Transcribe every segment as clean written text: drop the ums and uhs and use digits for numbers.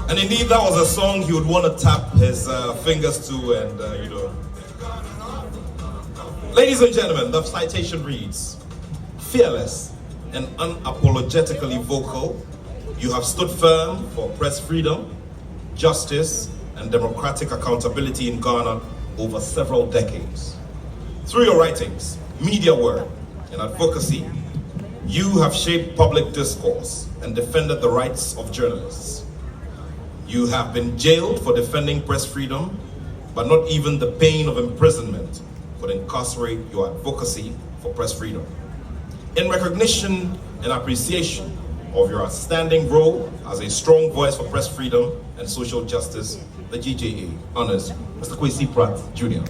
And indeed, that was a song he would want to tap his fingers to, and Ladies and gentlemen, the citation reads, fearless and unapologetically vocal, you have stood firm for press freedom, justice, and democratic accountability in Ghana over several decades. Through your writings, media work, and advocacy, you have shaped public discourse and defended the rights of journalists. You have been jailed for defending press freedom, but not even the pain of imprisonment would incarcerate your advocacy for press freedom. In recognition and appreciation of your outstanding role as a strong voice for press freedom and social justice, the GJA honors Mr. Kwesi Pratt, Jr.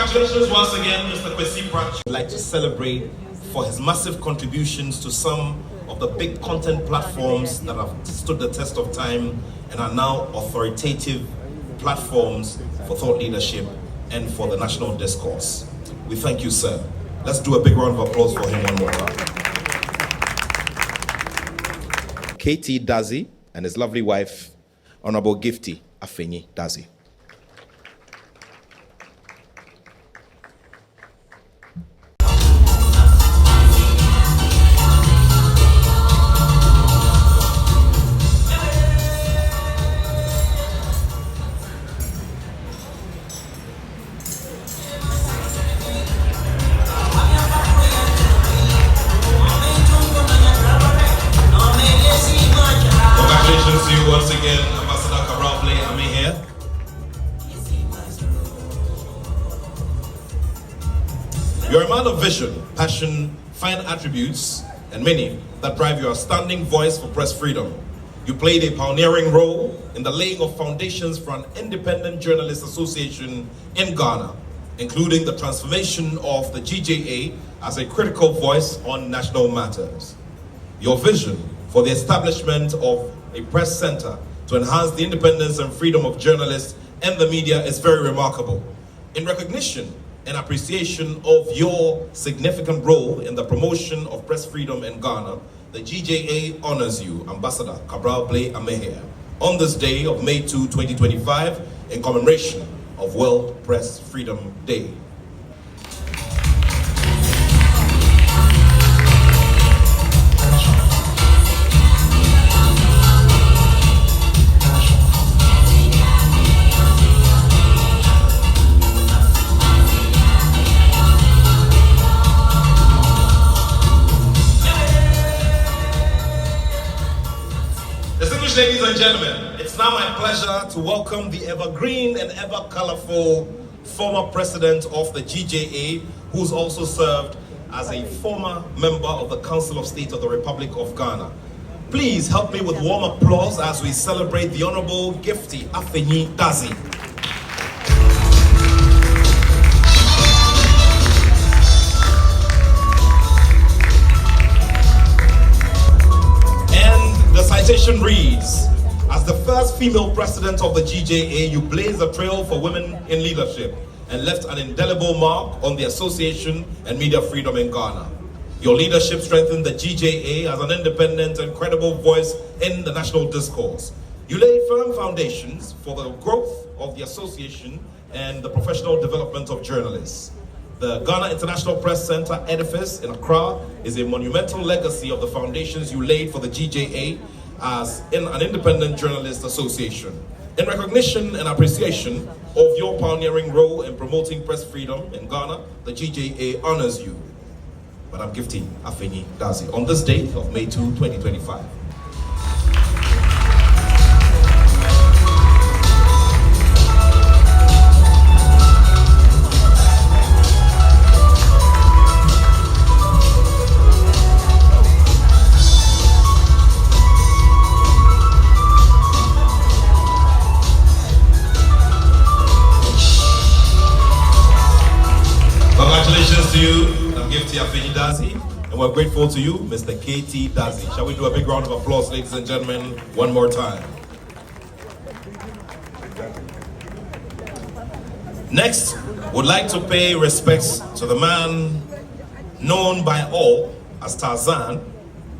Congratulations once again, Mr. Kwesi Pratt. I'd like to celebrate for his massive contributions to some of the big content platforms that have stood the test of time and are now authoritative platforms for thought leadership and for the national discourse. We thank you, sir. Let's do a big round of applause for him one more time. Dadzie and his lovely wife, Honorable Gifty, Afenyi, Dadzie. Once again, Ambassador I'm here. You're a man of vision, passion, fine attributes, and many that drive your outstanding voice for press freedom. You played a pioneering role in the laying of foundations for an independent journalist association in Ghana, including the transformation of the GJA as a critical voice on national matters. Your vision for the establishment of a press center to enhance the independence and freedom of journalists and the media is very remarkable. In recognition and appreciation of your significant role in the promotion of press freedom in Ghana, the GJA honors you, Ambassador Cabral Blay Ameher, on this day of May 2, 2025, in commemoration of World Press Freedom Day. Ladies and gentlemen, it's now my pleasure to welcome the evergreen and ever colorful former president of the GJA, who's also served as a former member of the Council of State of the Republic of Ghana. Please help me with warm applause as we celebrate the Honorable Gifty Afenyi Dadzie. Citation reads, as the first female president of the GJA, you blazed a trail for women in leadership and left an indelible mark on the association and media freedom in Ghana. Your leadership strengthened the GJA as an independent and credible voice in the national discourse. You laid firm foundations for the growth of the association and the professional development of journalists. The Ghana International Press Center edifice in Accra is a monumental legacy of the foundations you laid for the GJA as in an independent journalist association. In recognition and appreciation of your pioneering role in promoting press freedom in Ghana, the GJA honors you. Madam Gifty, Afenyi, Gazi, on this date of May 2, 2025. Congratulations to you, I'm Gifty Afenyi Dadzie, and we're grateful to you, Mr. KT Dadzie. Shall we do a big round of applause, ladies and gentlemen, one more time? Next, would like to pay respects to the man known by all as Tarzan,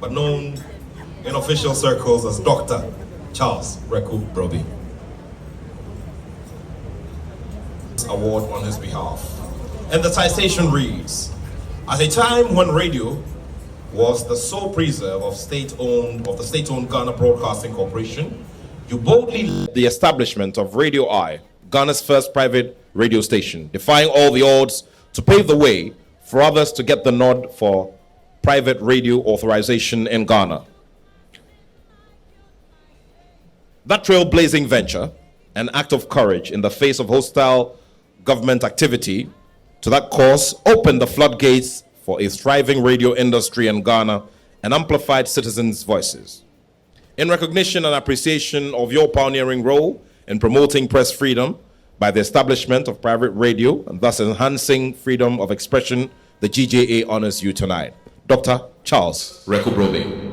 but known in official circles as Dr. Charles Reku Broby. Award on his behalf. And the citation reads, at a time when radio was the sole preserve of the state-owned Ghana Broadcasting Corporation, you boldly led the establishment of Radio I, Ghana's first private radio station, defying all the odds to pave the way for others to get the nod for private radio authorization in Ghana. That trailblazing venture, an act of courage in the face of hostile government activity, to that cause opened the floodgates for a thriving radio industry in Ghana and amplified citizens' voices. In recognition and appreciation of your pioneering role in promoting press freedom by the establishment of private radio and thus enhancing freedom of expression, the GJA honors you tonight. Dr. Charles Reku Broby.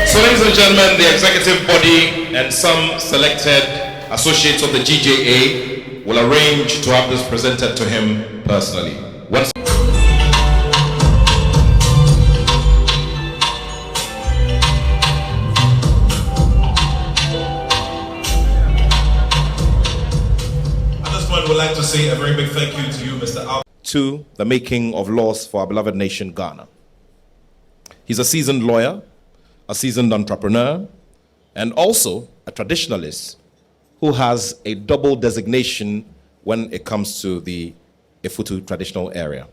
So, ladies and gentlemen, the executive body and some selected associates of the GJA will arrange to have this presented to him personally. Once at this point, we'd like to say a very big thank you to you, Mr. Al, to the making of laws for our beloved nation, Ghana. He's a seasoned lawyer, a seasoned entrepreneur, and also a traditionalist who has a double designation when it comes to the Efutu traditional area.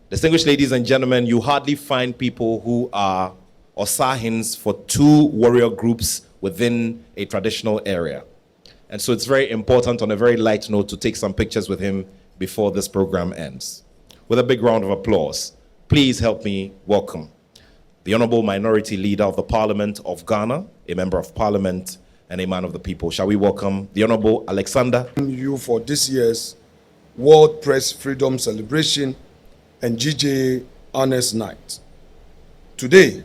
Distinguished ladies and gentlemen, you hardly find people who are Osahins for two warrior groups within a traditional area. And so it's very important, on a very light note, to take some pictures with him before this program ends. With a big round of applause, please help me welcome the Honorable Minority Leader of the Parliament of Ghana, a Member of Parliament and a man of the people. Shall we welcome the Honorable Alexander? You for this year's World Press Freedom Celebration and GJA Honors Night. Today,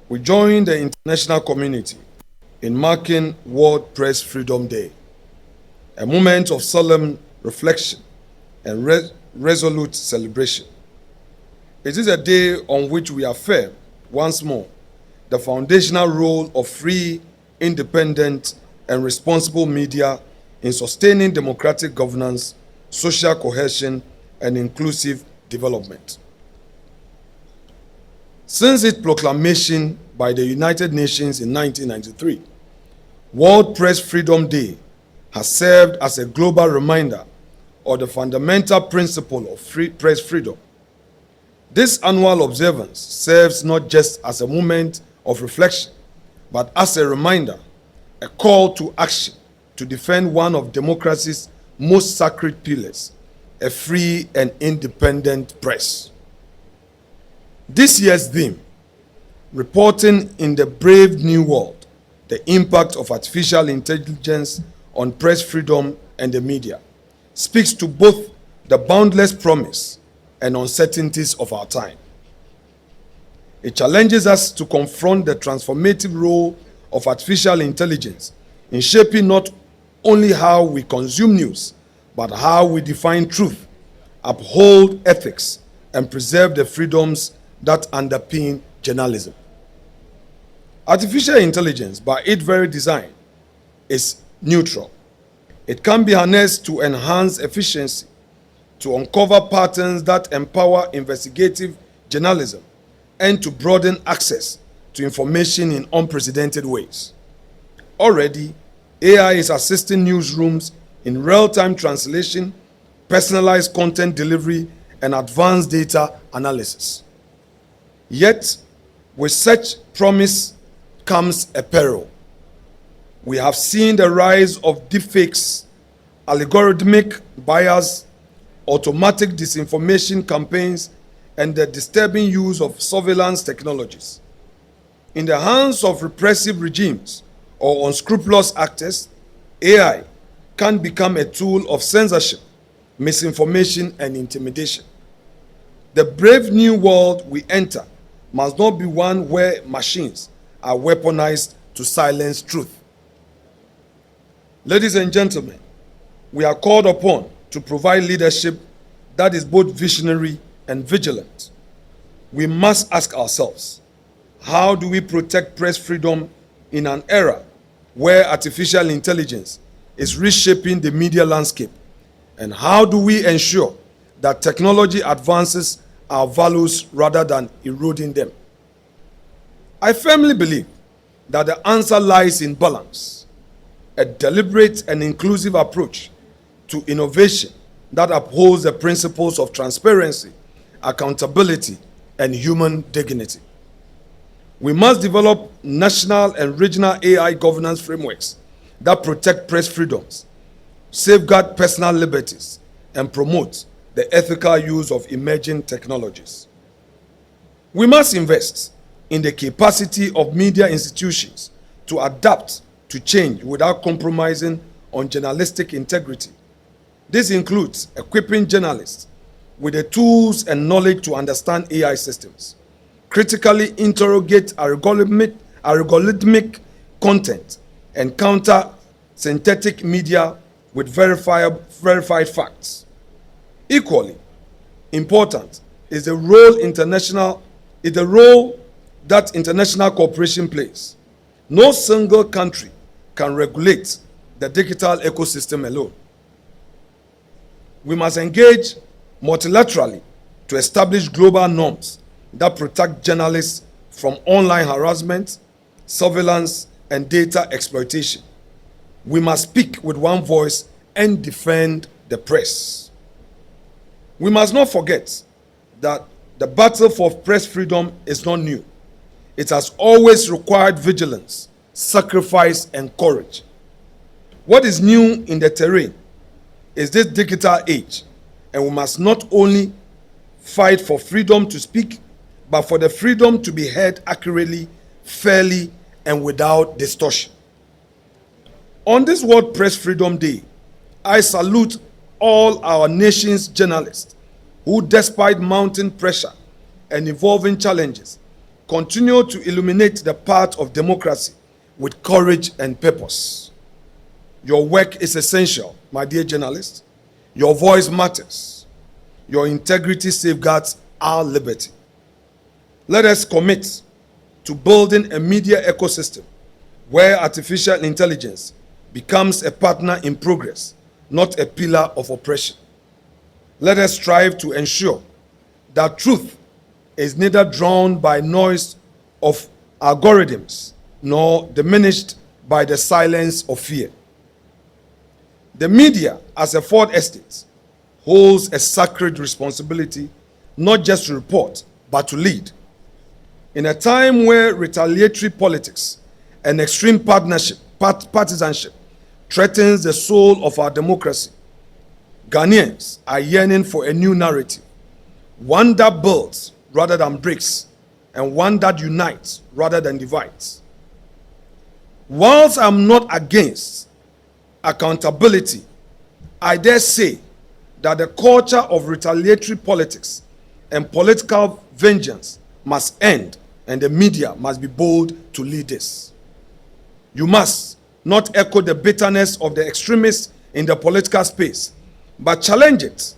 we join the international community in marking World Press Freedom Day, a moment of solemn reflection and resolute celebration. It is a day on which we affirm once more the foundational role of free, independent, and responsible media in sustaining democratic governance, social cohesion, and inclusive development. Since its proclamation by the United Nations in 1993, World Press Freedom Day has served as a global reminder of the fundamental principle of press freedom. This annual observance serves not just as a moment of reflection, but as a reminder, a call to action to defend one of democracy's most sacred pillars, a free and independent press. This year's theme, reporting in the brave new world, the impact of artificial intelligence on press freedom and the media, speaks to both the boundless promise and uncertainties of our time. It challenges us to confront the transformative role of artificial intelligence in shaping not only how we consume news, but how we define truth, uphold ethics, and preserve the freedoms that underpin journalism. Artificial intelligence, by its very design, is neutral. It can be harnessed to enhance efficiency, to uncover patterns that empower investigative journalism, and to broaden access to information in unprecedented ways. Already, AI is assisting newsrooms in real-time translation, personalized content delivery, and advanced data analysis. Yet, with such promise comes a peril. We have seen the rise of deepfakes, algorithmic bias, automatic disinformation campaigns, and the disturbing use of surveillance technologies. In the hands of repressive regimes or unscrupulous actors, AI can become a tool of censorship, misinformation, and intimidation. The brave new world we enter must not be one where machines are weaponized to silence truth. Ladies and gentlemen, we are called upon to provide leadership that is both visionary and vigilant. We must ask ourselves, how do we protect press freedom in an era where artificial intelligence is reshaping the media landscape? And how do we ensure that technology advances our values rather than eroding them? I firmly believe that the answer lies in balance, a deliberate and inclusive approach to innovation that upholds the principles of transparency, accountability, and human dignity. We must develop national and regional AI governance frameworks that protect press freedoms, safeguard personal liberties, and promote the ethical use of emerging technologies. We must invest in the capacity of media institutions to adapt to change without compromising on journalistic integrity. This includes equipping journalists with the tools and knowledge to understand AI systems, critically interrogate algorithmic content, and counter synthetic media with verified facts. Equally important is the role that international cooperation plays. No single country can regulate the digital ecosystem alone. We must engage multilaterally to establish global norms that protect journalists from online harassment, surveillance, and data exploitation. We must speak with one voice and defend the press. We must not forget that the battle for press freedom is not new. It has always required vigilance, sacrifice, and courage. What is new in the terrain is this digital age, and we must not only fight for freedom to speak, but for the freedom to be heard accurately, fairly, and without distortion. On this World Press Freedom Day, I salute all our nation's journalists who, despite mounting pressure and evolving challenges, continue to illuminate the path of democracy with courage and purpose. Your work is essential, my dear journalists. Your voice matters. Your integrity safeguards our liberty. Let us commit to building a media ecosystem where artificial intelligence becomes a partner in progress, not a pillar of oppression. Let us strive to ensure that truth is neither drowned by noise of algorithms nor diminished by the silence of fear. The media, as a fourth estate, holds a sacred responsibility not just to report, but to lead. In a time where retaliatory politics and extreme partisanship threatens the soul of our democracy, Ghanaians are yearning for a new narrative, one that builds rather than breaks, and one that unites rather than divides. Whilst I'm not against accountability, I dare say that the culture of retaliatory politics and political vengeance must end, and the media must be bold to lead this. You must not echo the bitterness of the extremists in the political space, but challenge it.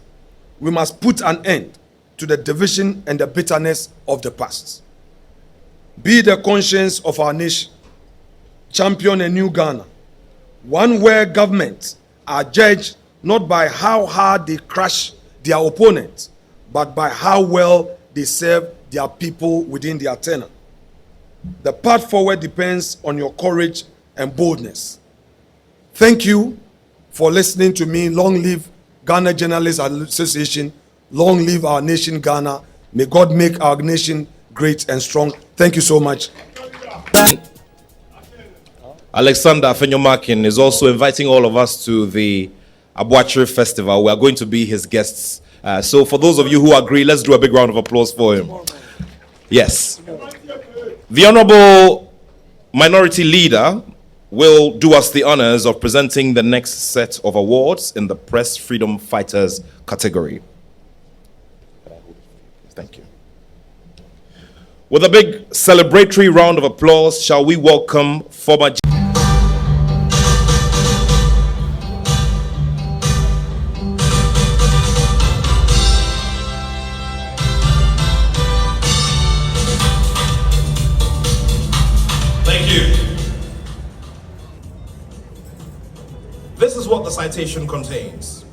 We must put an end to the division and the bitterness of the past. Be the conscience of our nation. Champion a new Ghana, one where government are judged not by how hard they crush their opponents, but by how well they serve their people within their tenure. The path forward depends on your courage and boldness. Thank you for listening to me. Long live Ghana Journalists Association. Long live our nation, Ghana. May God make our nation great and strong. Thank you so much. Alexander Afenyo Markin is also inviting all of us to the Abuachiri Festival. We are going to be his guests. So for those of you who agree, let's do a big round of applause for him. Yes. The Honorable Minority Leader will do us the honors of presenting the next set of awards in the Press Freedom Fighters category. Thank you. With a big celebratory round of applause, shall we welcome former This is what the citation contains.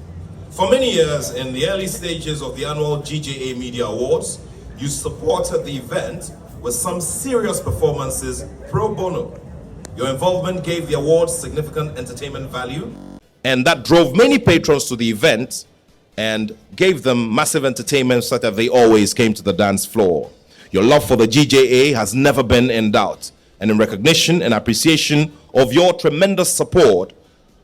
For many years, in the early stages of the annual GJA Media Awards, you supported the event with some serious performances pro bono. Your involvement gave the awards significant entertainment value, and that drove many patrons to the event and gave them massive entertainment such that they always came to the dance floor. Your love for the GJA has never been in doubt, and in recognition and appreciation of your tremendous support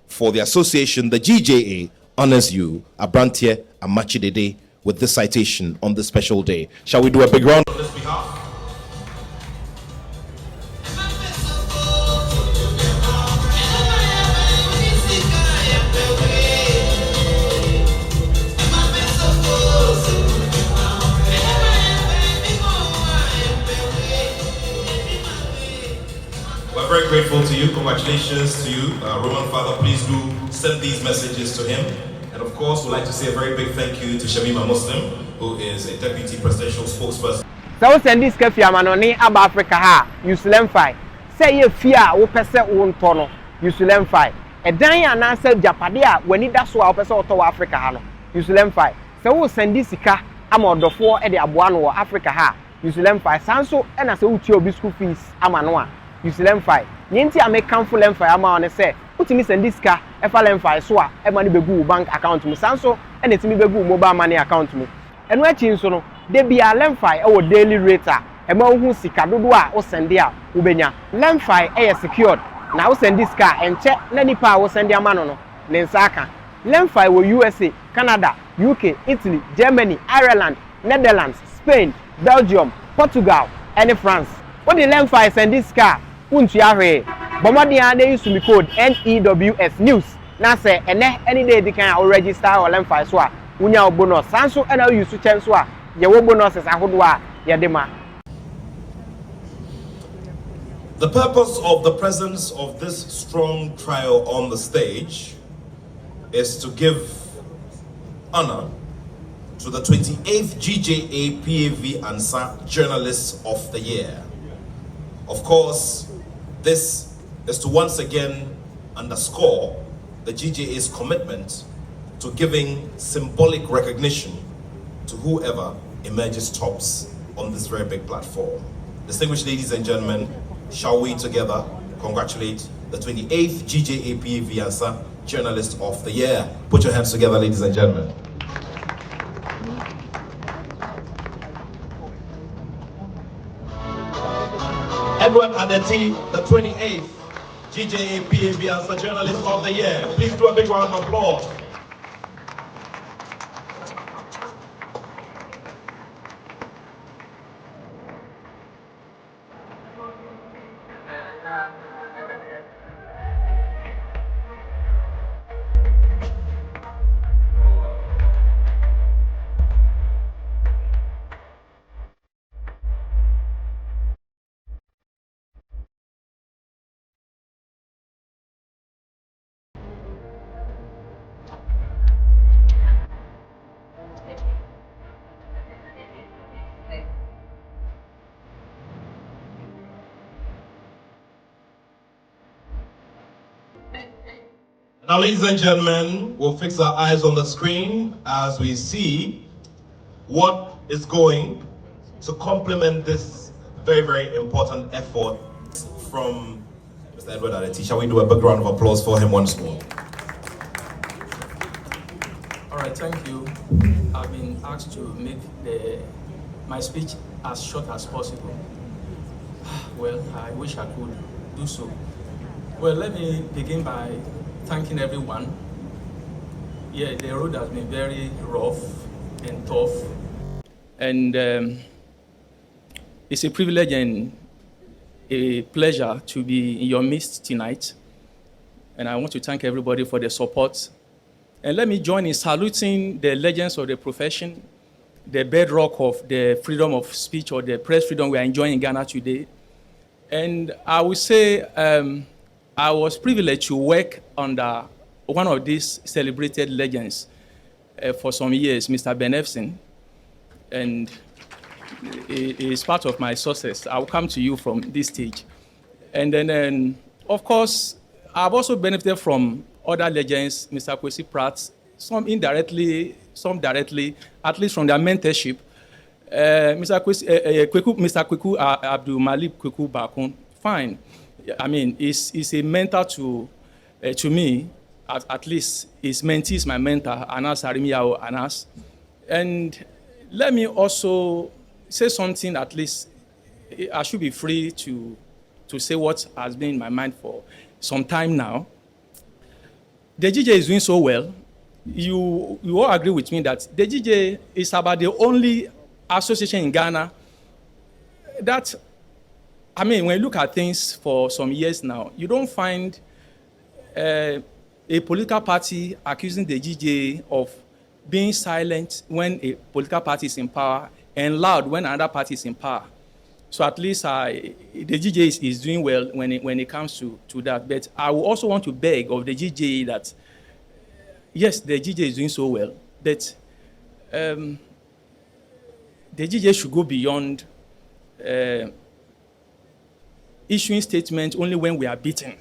for the association, the GJA honors you, Abranteɛ Amakye Dede, with this citation on this special day. Shall we do a big round on this behalf? We're very grateful to you. Congratulations to you, Roman Father. Please do send these messages to him. And of course, we'd like to say a very big thank you to Shamima Muslim, who is a deputy presidential spokesperson. So send this kefia manoni aba Africa ha, Yusulemfai. Say ye fear wo pese wo ntono, Yusulemfai. E dan ya na se japade a wani da so a wo pese oto wa Africa ha no, Yusulemfai. Se wo send this sika ama odofo e de aboa no wo Africa ha, Yusulemfai. Sanso e na se wo tie obi school fees ama no a, Yusulemfai. Nyenti a make cancel Lemfai ama on say utimi send this car efa Lemfai so a e mani begu bank account mu sanso e na timi begu mobile money account mu eno achi nso no de bia Lemfai e wo daily rate a e ma hu sika dodo a wo send a wo benya Lemfai e secured na wo send this car enche na nipa wo send ama no no ne nsaka Lemfai wo USA, Canada, UK, Italy, Germany, Ireland, Netherlands, Spain, Belgium, Portugal and France. What the Lemfai send this car untu ahwe bomodian dey use me code NEWS news na say ene any day they can register or Lemfai so a unya bonus sanso and use chance so a ye wo bonuses ahodo a ye de ma. The purpose of the presence of this strong trio on the stage is to give honor to the 28th GJA PAV ANSA Journalists of the Year. Of course, this is to once again underscore the GJA's commitment to giving symbolic recognition to whoever emerges tops on this very big platform. Distinguished ladies and gentlemen, shall we together congratulate the 28th GJA PAV ANSA Journalist of the Year. Put your hands together, ladies and gentlemen. Edward Adeti, the 28th GJA PAV ANSA Journalist of the Year. Please do a big round of applause. Now, ladies and gentlemen, we'll fix our eyes on the screen as we see what is going to complement this very, very important effort from Mr. Edward Dadzie. Shall we do a big round of applause for him once more? All right, thank you. I've been asked to make my speech as short as possible. Well, I wish I could do so. Well, let me begin by thanking everyone. Yeah, the road has been very rough and tough. And it's a privilege and a pleasure to be in your midst tonight. And I want to thank everybody for the support. And let me join in saluting the legends of the profession, the bedrock of the freedom of speech or the press freedom we are enjoying in Ghana today. And I would say I was privileged to work under one of these celebrated legends for some years, Mr. Ben Efson. And it is part of my success. I'll come to you from this stage. And then, of course, I've also benefited from other legends, Mr. Kwesi Pratt, some indirectly, some directly, at least from their mentorship. Mr. Kweku Abdul Malik Kweku Bakun, fine. I mean, he's a mentor to me, at least his mentee is my mentor, Anas Arimiao Anas. And let me also say something, at least I should be free to say what has been in my mind for some time now. The GJA is doing so well. You all agree with me that the GJA is about the only association in Ghana that, I mean, when you look at things for some years now, you don't find a political party accusing the GJA of being silent when a political party is in power and loud when another party is in power. So at least the GJA is doing well when it comes to that. But I will also want to beg of the GJA that, yes, the GJA is doing so well, but the GJA should go beyond issuing statements only when we are beaten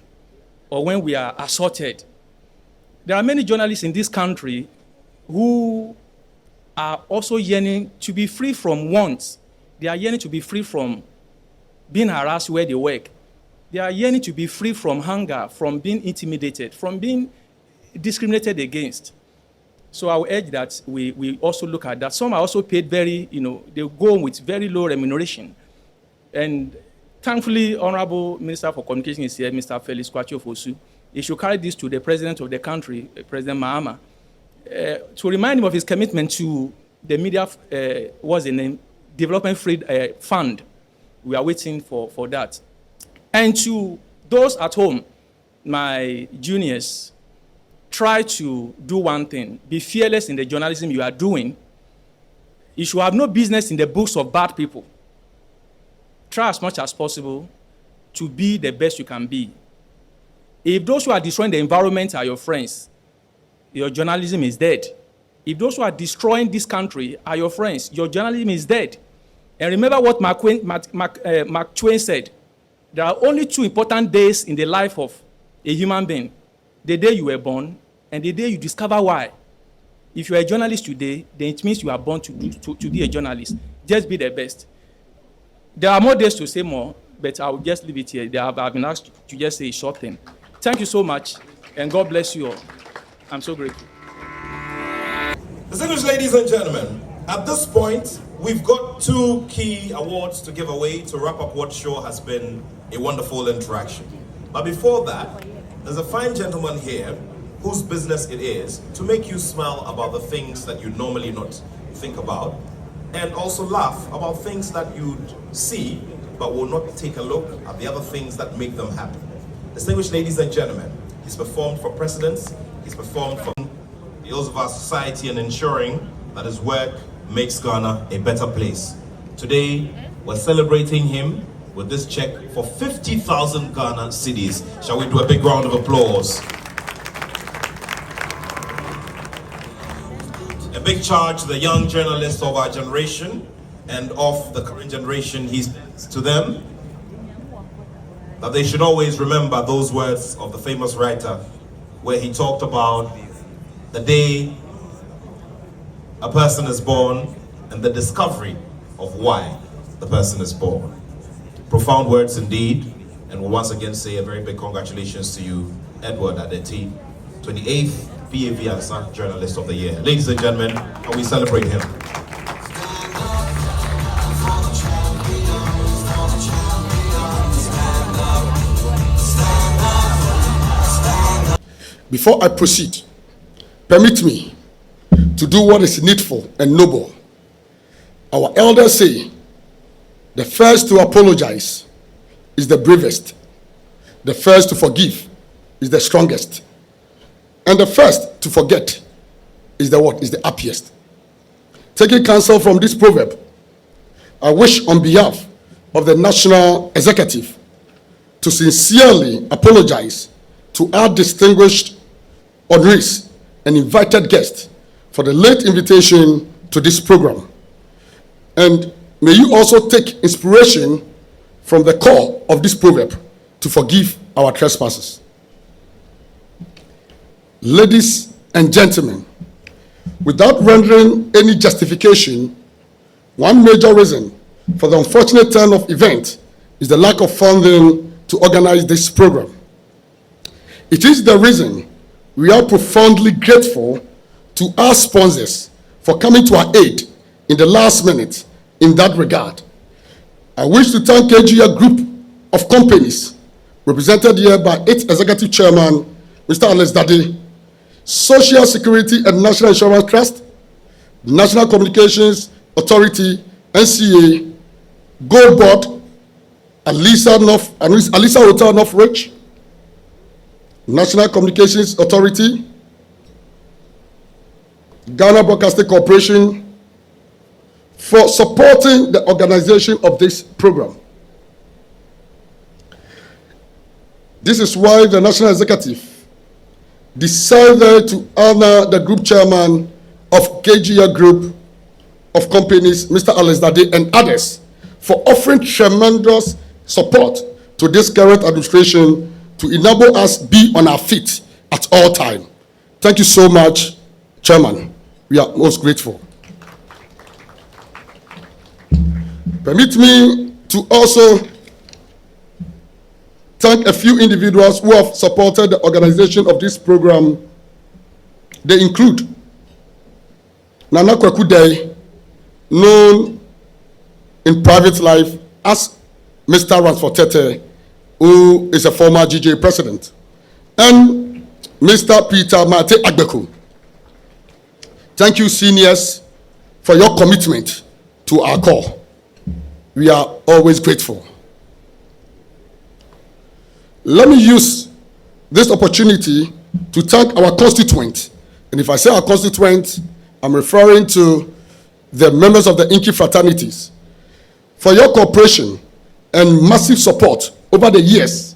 or when we are assaulted. There are many journalists in this country who are also yearning to be free from want. They are yearning to be free from being harassed where they work. They are yearning to be free from hunger, from being intimidated, from being discriminated against. So I will urge that we also look at that. Some are also paid very, they go with very low remuneration. And thankfully, Honorable Minister for Communication is here, Mr. Felix Kwesi. He should carry this to the President of the country, President Mahama, to remind him of his commitment to the media, what's the name, Development Fund. We are waiting for that. And to those at home, my juniors, try to do one thing. Be fearless in the journalism you are doing. You should have no business in the books of bad people. Try as much as possible to be the best you can be. If those who are destroying the environment are your friends, your journalism is dead. If those who are destroying this country are your friends, your journalism is dead. And remember what Mark Twain said. There are only two important days in the life of a human being. The day you were born and the day you discover why. If you are a journalist today, then it means you are born to be a journalist. Just be the best. There are more days to say more, but I will just leave it here. I've been asked to just say a short thing. Thank you so much, and God bless you all. I'm so grateful. Distinguished ladies and gentlemen, at this point, we've got two key awards to give away to wrap up what sure has been a wonderful interaction. But before that, there's a fine gentleman here whose business it is to make you smile about the things that you normally not think about, and also laugh about things that you'd see but will not take a look at the other things that make them happen. Distinguished ladies and gentlemen, he's performed for presidents, he's performed for the ills of our society and ensuring that his work makes Ghana a better place. Today, we're celebrating him with this check for 50,000 Ghana cedis. Shall we do a big round of applause? A big charge to the young journalists of our generation and of the current generation. He says to them that they should always remember those words of the famous writer where he talked about the day a person is born and the discovery of why the person is born. Profound words indeed, and we'll once again say a very big congratulations to you, Edward Adeti, 28th PAV ANSA Journalist of the Year. Ladies and gentlemen, can we celebrate him? Before I proceed, permit me to do what is needful and noble. Our elders say, the first to apologize is the bravest. The first to forgive is the strongest. And the first to forget is the what? Is the happiest. Taking counsel from this proverb, I wish on behalf of the National Executive to sincerely apologize to our distinguished honorees and invited guests for the late invitation to this program. And may you also take inspiration from the core of this proverb to forgive our trespasses. Ladies and gentlemen, without rendering any justification, one major reason for the unfortunate turn of events is the lack of funding to organize this program. It is the reason we are profoundly grateful to our sponsors for coming to our aid in the last minute in that regard. I wish to thank GJA Group of Companies, represented here by its Executive Chairman, Mr. Dadzie, Social Security and National Insurance Trust, National Communications Authority, NCA, Gold Board, Alisa Hotel Northridge, National Communications Authority, Ghana Broadcasting Corporation, for supporting the organization of this program. This is why the National Executive decided to honor the group chairman of GJA Group of Companies, Mr. Dadzie, and others for offering tremendous support to this current administration to enable us be on our feet at all time. Thank you so much, Chairman. We are most grateful. Permit me to also thank a few individuals who have supported the organization of this program. They include Nana Kwaku Dei, known in private life as Mr. Ransford Tete, who is a former GJA president, and Mr. Peter Mate Agbeko. Thank you, seniors, for your commitment to our call. We are always grateful. Let me use this opportunity to thank our constituent. And if I say our constituent, I'm referring to the members of the Inky fraternities for your cooperation and massive support over the years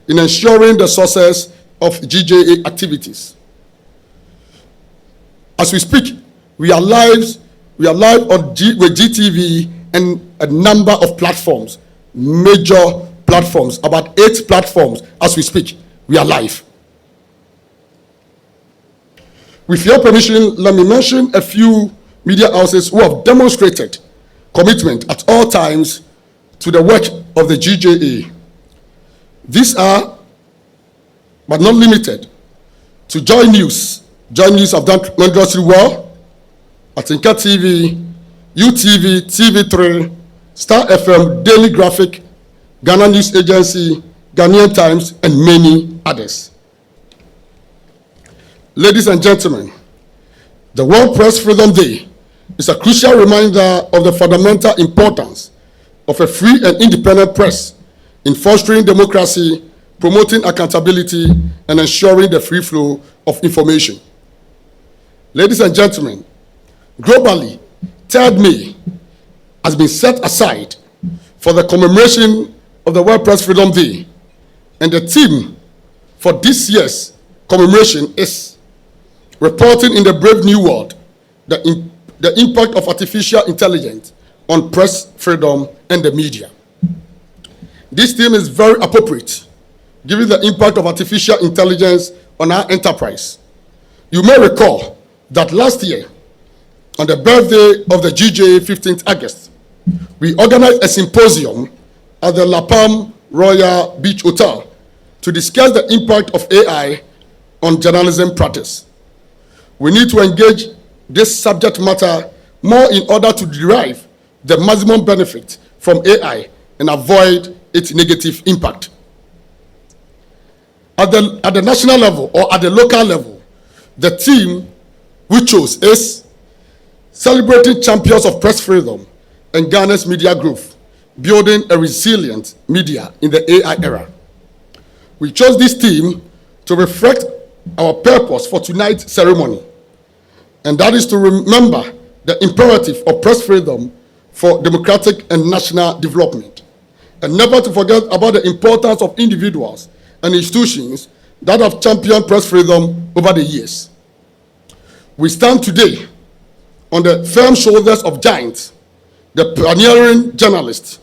in ensuring the success of GJA activities. As we speak, we are live on with GTV and a number of platforms, major platforms, about 8 platforms as we speak. We are live. With your permission, let me mention a few media houses who have demonstrated commitment at all times to the work of the GJA. These are, but not limited, to Joy News. Joy News have done tremendously well. Atinka TV, UTV, TV3, Star FM, Daily Graphic, Ghana News Agency, Ghanaian Times, and many others. Ladies and gentlemen, the World Press Freedom Day is a crucial reminder of the fundamental importance of a free and independent press in fostering democracy, promoting accountability, and ensuring the free flow of information. Ladies and gentlemen, globally, 3rd May has been set aside for the commemoration of the World Press Freedom Day, and the theme for this year's commemoration is Reporting in the Brave New World, the impact of artificial intelligence on press freedom and the media. This theme is very appropriate, given the impact of artificial intelligence on our enterprise. You may recall that last year, on the birthday of the GJA 15th August, we organized a symposium at the La Palm Royal Beach Hotel to discuss the impact of AI on journalism practice. We need to engage this subject matter more in order to derive the maximum benefit from AI and avoid its negative impact. At the national level or at the local level, the theme we chose is Celebrating Champions of Press Freedom and Ghana's Media Growth, Building a Resilient Media in the AI Era. We chose this theme to reflect our purpose for tonight's ceremony, and that is to remember the imperative of press freedom for democratic and national development, and never to forget about the importance of individuals and institutions that have championed press freedom over the years. We stand today on the firm shoulders of giants, the pioneering journalists,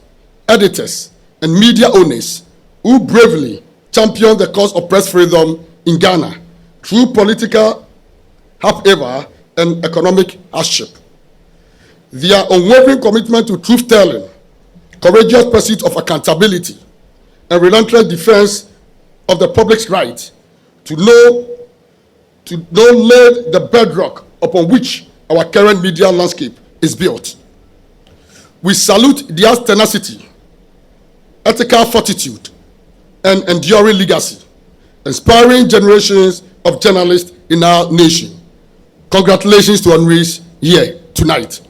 editors, and media owners who bravely championed the cause of press freedom in Ghana through political upheaval and economic hardship. Their unwavering commitment to truth-telling, courageous pursuit of accountability, and relentless defense of the public's right to know lay the bedrock upon which our current media landscape is built. We salute their tenacity, ethical fortitude, and enduring legacy, inspiring generations of journalists in our nation. Congratulations to honorees here tonight.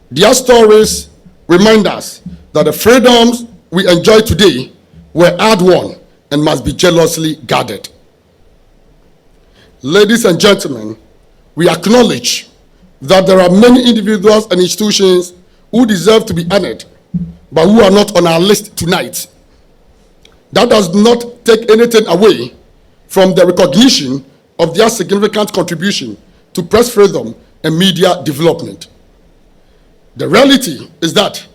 Their stories remind us that the freedoms we enjoy today were hard-won and must be jealously guarded. Ladies and gentlemen, we acknowledge that there are many individuals and institutions who deserve to be honored, but who are not on our list tonight. That does not take anything away from the recognition of their significant contribution to press freedom and media development. The reality is that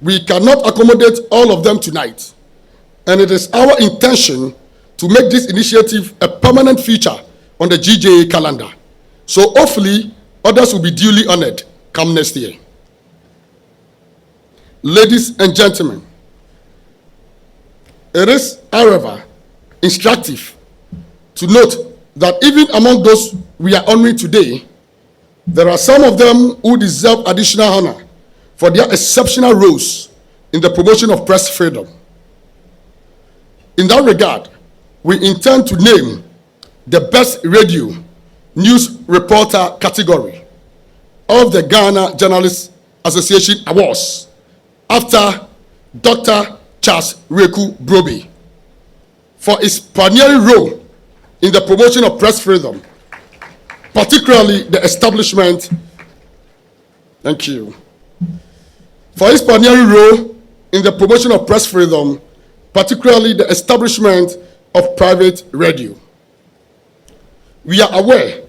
we cannot accommodate all of them tonight, and it is our intention to make this initiative a permanent feature on the GJA calendar. So hopefully, others will be duly honored come next year. Ladies and gentlemen, it is, however, instructive to note that even among those we are honoring today, there are some of them who deserve additional honor for their exceptional roles in the promotion of press freedom. In that regard, we intend to name the Best Radio News Reporter category of the Ghana Journalists Association Awards after Dr. Charles Reku Brobe for his pioneering role in the promotion of press freedom, particularly the establishment, thank you, for his pioneering role in the promotion of press freedom, particularly the establishment of private radio. We are aware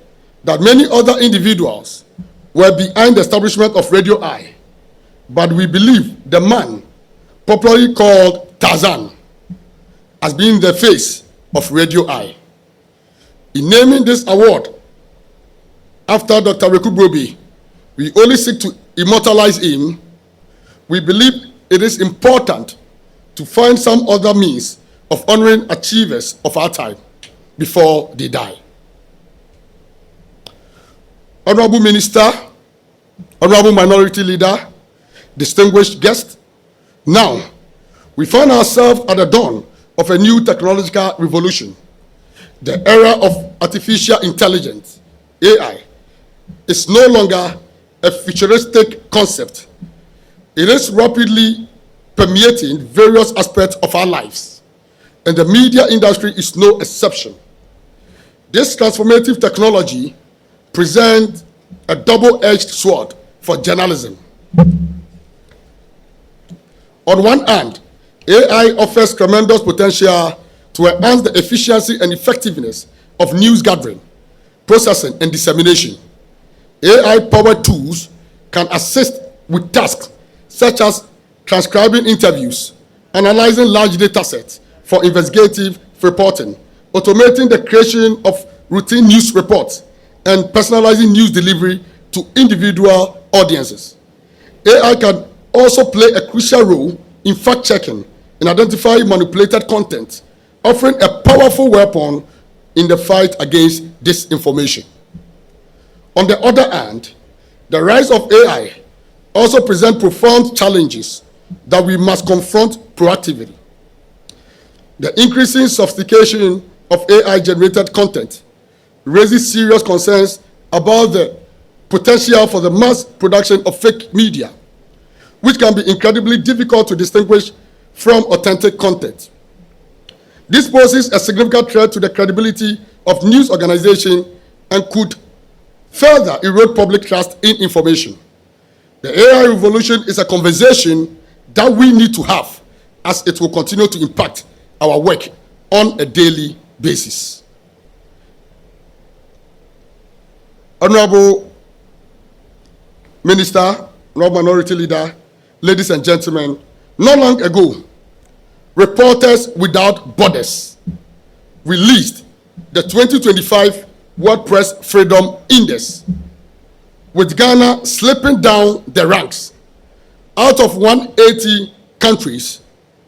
that many other individuals were behind the establishment of Radio I, but we believe the man, popularly called Tarzan, has been the face of Radio I. In naming this award after Dr. Reku Brobe, we only seek to immortalize him. We believe it is important to find some other means of honoring achievers of our time before they die. Honorable Minister, Honorable Minority Leader, distinguished guests, now we find ourselves at the dawn of a new technological revolution. The era of artificial intelligence, AI, is no longer a futuristic concept. It is rapidly permeating various aspects of our lives, and the media industry is no exception. This transformative technology presents a double-edged sword for journalism. On one hand, AI offers tremendous potential to enhance the efficiency and effectiveness of news gathering, processing, and dissemination. AI-powered tools can assist with tasks such as transcribing interviews, analyzing large data sets for investigative reporting, automating the creation of routine news reports, and personalizing news delivery to individual audiences. AI can also play a crucial role in fact-checking and identifying manipulated content, offering a powerful weapon in the fight against disinformation. On the other hand, the rise of AI also presents profound challenges that we must confront proactively. The increasing sophistication of AI-generated content raises serious concerns about the potential for the mass production of fake media, which can be incredibly difficult to distinguish from authentic content. This poses a significant threat to the credibility of news organizations and could further erode public trust in information. The AI revolution is a conversation that we need to have, as it will continue to impact our work on a daily basis. Honorable Minister, Honorable Minority Leader, ladies and gentlemen, not long ago, Reporters Without Borders released the 2025 World Press Freedom Index, with Ghana slipping down the ranks. Out of 180 countries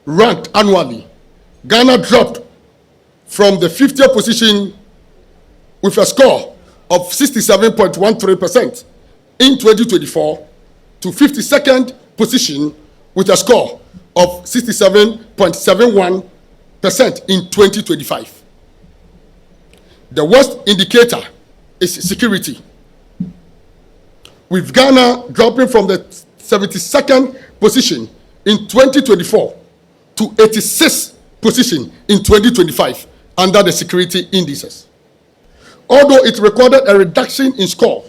ranked annually, Ghana dropped from the 50th position with a score of 67.13% in 2024 to 52nd position with a score of 67.71% in 2025. The worst indicator is security, with Ghana dropping from the 72nd position in 2024 to 86th position in 2025 under the security indices. Although it recorded a reduction in score,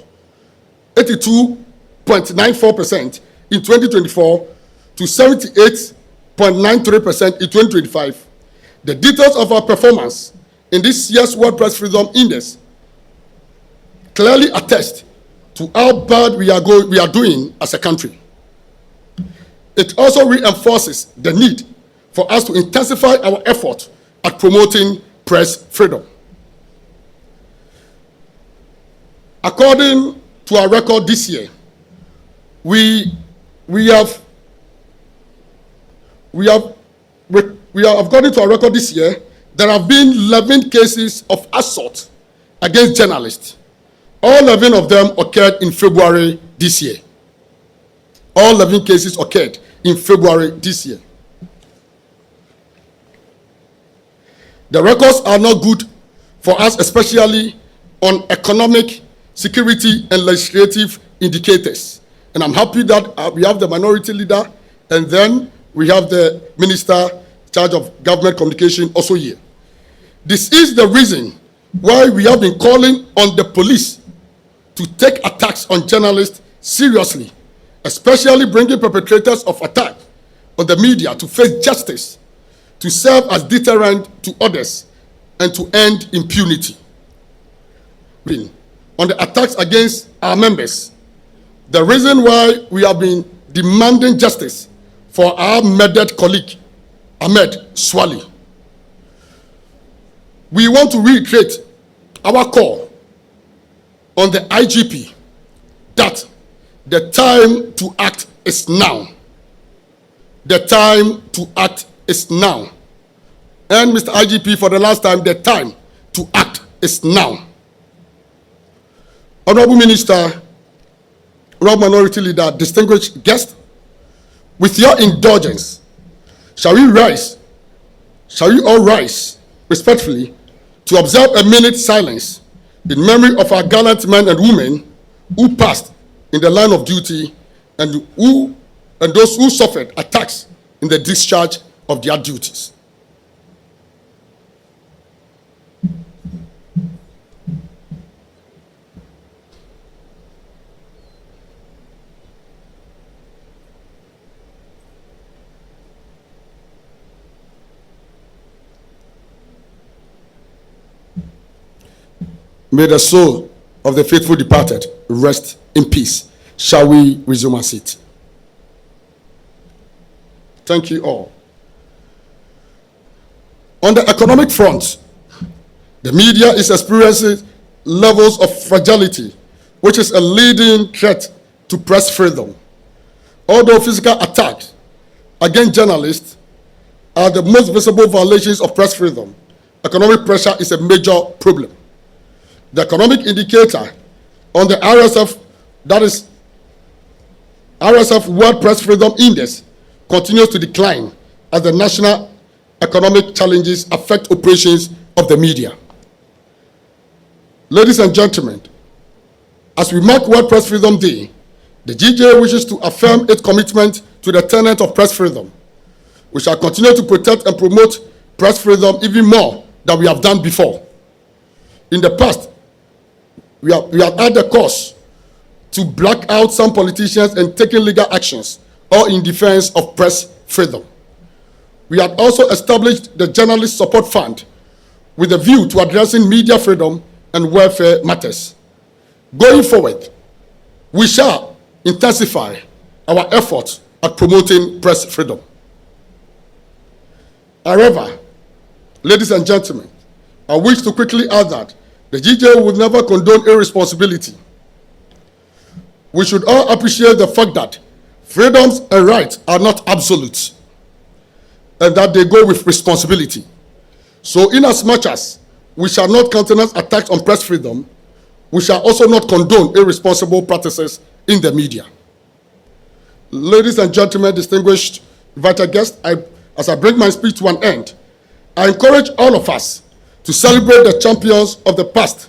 82.94% in 2024 to 78.93% in 2025, the details of our performance in this year's World Press Freedom Index clearly attest to how bad we are doing as a country. It also reinforces the need for us to intensify our effort at promoting press freedom. According to our record this year, we have according to our record this year, there have been 11 cases of assault against journalists. All 11 of them occurred in February this year. All 11 cases occurred in February this year. The records are not good for us, especially on economic, security, and legislative indicators. And I'm happy that we have the minority leader, and then we have the minister in charge of government communication also here. This is the reason why we have been calling on the police to take attacks on journalists seriously, especially bringing perpetrators of attack on the media to face justice, to serve as deterrent to others, and to end impunity. On the attacks against our members, the reason why we have been demanding justice for our murdered colleague, Ahmed Swali. We want to reiterate our call on the IGP that the time to act is now. The time to act is now. And Mr. IGP, for the last time, the time to act is now. Honorable Minister, Honorable Minority Leader, distinguished guest, with your indulgence, shall we all rise respectfully to observe a minute silence in memory of our gallant men and women who passed in the line of duty and those who suffered attacks in the discharge of their duties. May the soul of the faithful departed rest in peace. Shall we resume our seat? Thank you all. On the economic front, the media is experiencing levels of fragility, which is a leading threat to press freedom. Although physical attacks against journalists are the most visible violations of press freedom, economic pressure is a major problem. The economic indicator on the RSF, that is RSF World Press Freedom Index, continues to decline as the national economic challenges affect operations of the media. Ladies and gentlemen, as we mark World Press Freedom Day, the GJA wishes to affirm its commitment to the tenet of press freedom. We shall continue to protect and promote press freedom even more than we have done before. In the past, we have had the cause to black out some politicians and taking legal actions or in defense of press freedom. We have also established the Journalist Support Fund with a view to addressing media freedom and welfare matters. Going forward, we shall intensify our efforts at promoting press freedom. However, ladies and gentlemen, I wish to quickly add that the GJA would never condone irresponsibility. We should all appreciate the fact that freedoms and rights are not absolute and that they go with responsibility. So inasmuch as we shall not countenance attacks on press freedom, we shall also not condone irresponsible practices in the media. Ladies and gentlemen, distinguished invited guests, as I bring my speech to an end, I encourage all of us to celebrate the champions of the past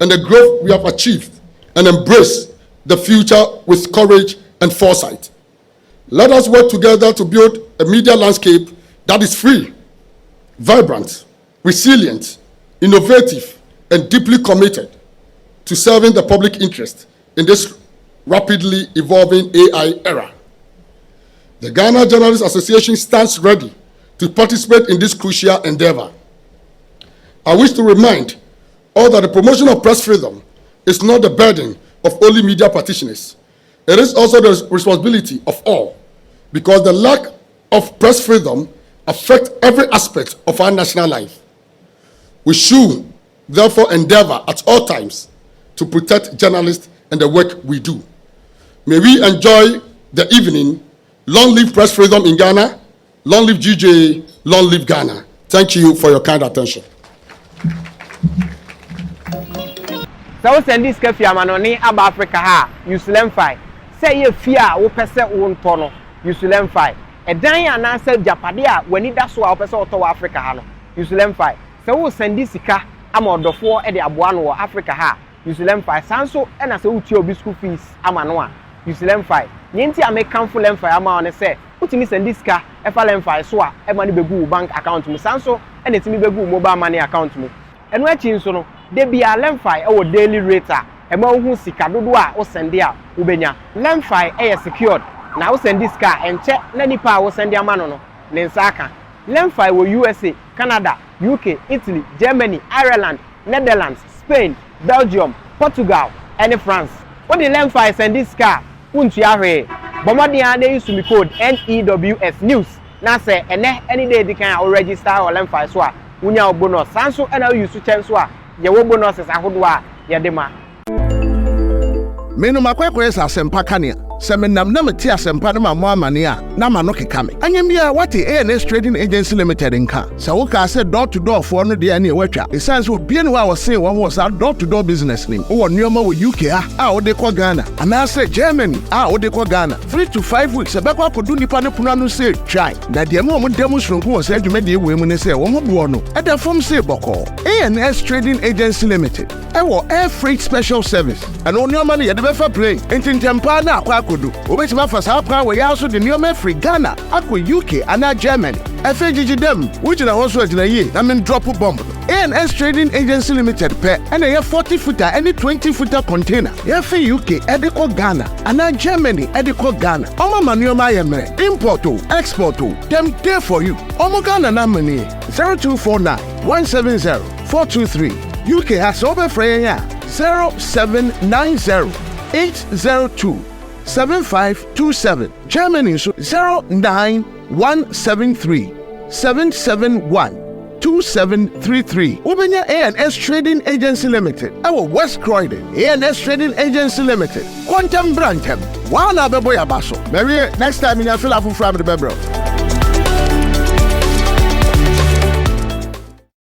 and the growth we have achieved and embrace the future with courage and foresight. Let us work together to build a media landscape that is free, vibrant, resilient, innovative, and deeply committed to serving the public interest in this rapidly evolving AI era. The Ghana Journalists Association stands ready to participate in this crucial endeavor. I wish to remind all that the promotion of press freedom is not the burden of only media practitioners. It is also the responsibility of all, because the lack of press freedom affects every aspect of our national life. We should therefore endeavor at all times to protect journalists and the work we do. May we enjoy the evening. Long live press freedom in Ghana. Long live GJA. Long live Ghana. Thank you for your kind attention. So send this cafe amanoni aba Africa ha Usulemfi. Say ye fear wo pese wo ntono Usulemfi. Edan ya na say japade a wani da so a wo pese oto wa Africa ha no Usulemfi. Say wo send this sika ama odofo e de aboa no wo Africa ha Usulemfi. Sanso e na say wo tie obi school fees ama no a Usulemfi. Nyenti a make kamfo lemfi ama one say utimi send this sika e fa lemfi so a e ma ne begu bank account mu sanso e na timi begu mobile money account mu. Eno achi nso no de bia lemfi e wo daily rate a e ma hu sika dodo a wo send a wo benya lemfi e secured na wo send this sika enche na nipa a wo send ama no ne nsaka lemfi wo USA, Canada, UK, Italy, Germany, Ireland, Netherlands, Spain, Belgium, Portugal and France. What the lemfi send this sika untu ahwe bomodi a dey use me code NEWS news na say ene any day they can register or lemfi so a unya bonus sanso and use chance so a ye wo bonuses ahodo a ye de ma menu makwekwe sa sempa kania semenam na meti asempa na mo amane a na ma no keka me anyem bia wati ANS Trading Agency Limited nka sa wo ka say door to door for no de na watwa esanse obie ne wa wo say wo ho sa door to door business nim wo nioma wo UK a wo de ko Ghana ana say Germany a wo de ko Ghana 3 to 5 weeks e be kwa kodu nipa ne puno anu say try na de mo demonstration wo say adwuma de we mu ne say wo ho bo no e da form say boko ANS Trading Agency Limited e wo air freight special service ana nioma ne ye de be fa plane entintempa na akwa kodu obetima fa sa pra we ya so de nioma free Ghana akwa UK ana Germany Afenyi dem which na also agina ye na men drop bomb ANS Trading Agency Limited pe and a 40 footer any 20 footer container ya for UK ediko Ghana ana Germany ediko Ghana omo manioma ye mere import o export o dem there for you omo Ghana na money 0249 170 423 UK has over free 0790 802 7527 Germany 09173 771 2733. Wobenya A&S Trading Agency Limited. Our West Croydon. A&S Trading Agency Limited. Quantum Brantem. Wana bebo ya baso. Maybe next time in your fill up from the bebro.